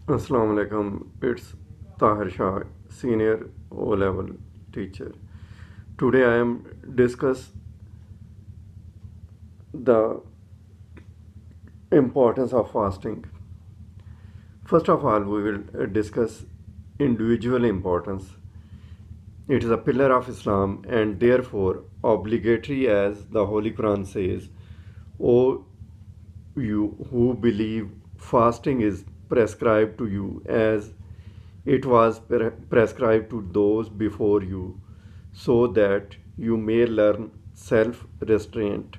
Assalamu alaikum. It's Tahir Shah, senior O-level teacher. Today I am discuss the importance of fasting. First of all, we will discuss individual importance. It is a pillar of Islam and therefore obligatory, as the Holy Quran says, O you who believe, fasting is prescribed to you as it was prescribed to those before you, so that you may learn self restraint.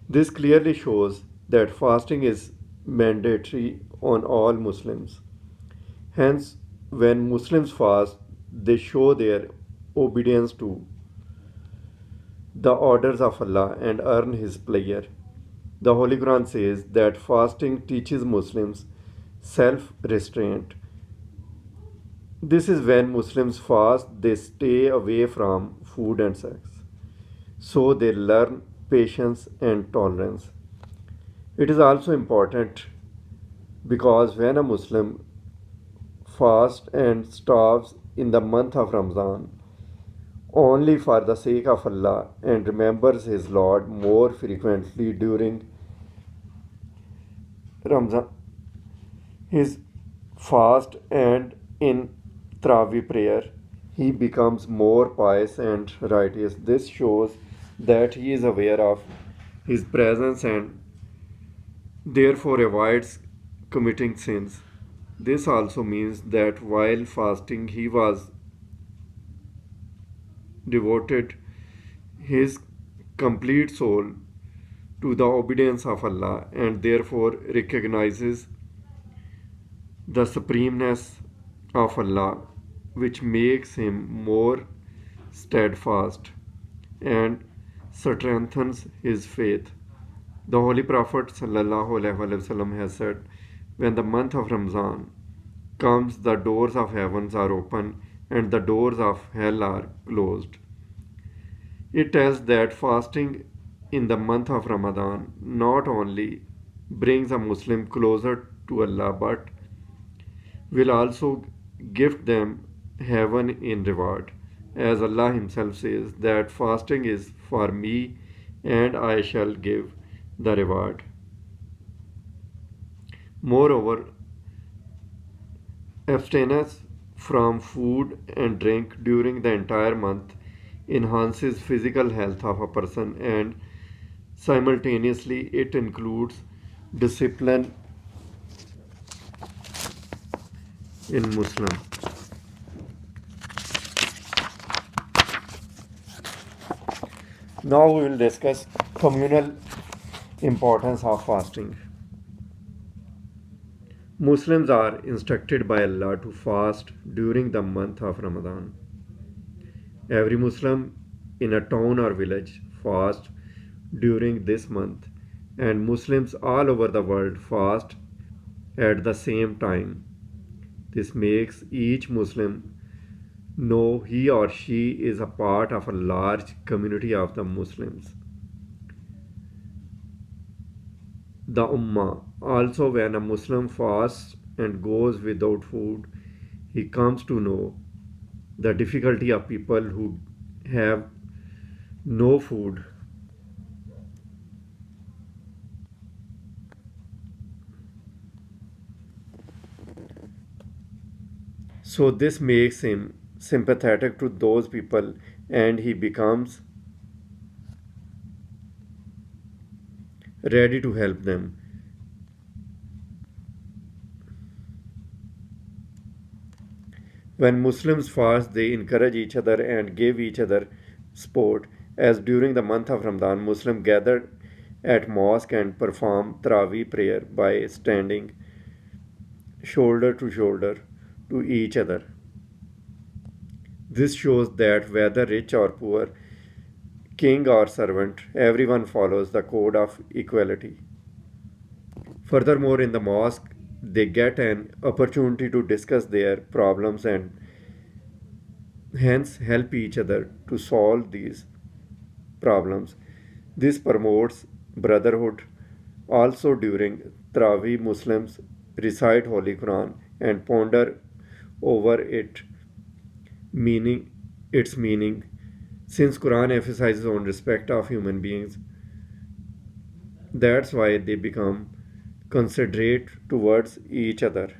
This clearly shows that fasting is mandatory on all Muslims. Hence, when Muslims fast, they show their obedience to the orders of Allah and earn His pleasure. The Holy Quran says that fasting teaches Muslims self restraint. This is when Muslims fast, they stay away from food and sex. So they learn patience and tolerance. It is also important because when a Muslim fasts and starves in the month of Ramadan only for the sake of Allah and remembers his Lord more frequently during Ramzan, his fast and in Travi prayer, he becomes more pious and righteous. This shows that he is aware of his presence and therefore avoids committing sins. This also means that while fasting, he was devoted his complete soul to the obedience of Allah and therefore recognizes the supremeness of Allah, which makes him more steadfast and strengthens his faith. The Holy Prophet ﷺ has said, when the month of Ramzan comes, the doors of heavens are open and the doors of hell are closed. It tells that fasting in the month of Ramadan not only brings a Muslim closer to Allah but will also gift them heaven in reward. As Allah Himself says, that fasting is for me and I shall give the reward. Moreover, abstinence from food and drink during the entire month enhances physical health of a person and simultaneously it includes discipline in Muslim. Now we will discuss communal importance of fasting. Muslims are instructed by Allah to fast during the month of Ramadan. Every Muslim in a town or village fasts during this month, and Muslims all over the world fast at the same time. This makes each Muslim know he or she is a part of a large community of the Muslims. The Ummah. Also, when a Muslim fasts and goes without food, he comes to know the difficulty of people who have no food. So, this makes him sympathetic to those people and he becomes ready to help them. When Muslims fast, they encourage each other and give each other support. As during the month of Ramadan, Muslims gathered at mosque and perform Taraweeh prayer by standing shoulder to shoulder to each other. This shows that whether rich or poor, king or servant, everyone follows the code of equality. Furthermore, in the mosque, they get an opportunity to discuss their problems and hence help each other to solve these problems. This promotes brotherhood. Also, during Travi, Muslims recite Holy Quran and ponder over meaning its meaning. Since Quran emphasizes on respect of human beings, that's why they become considerate towards each other.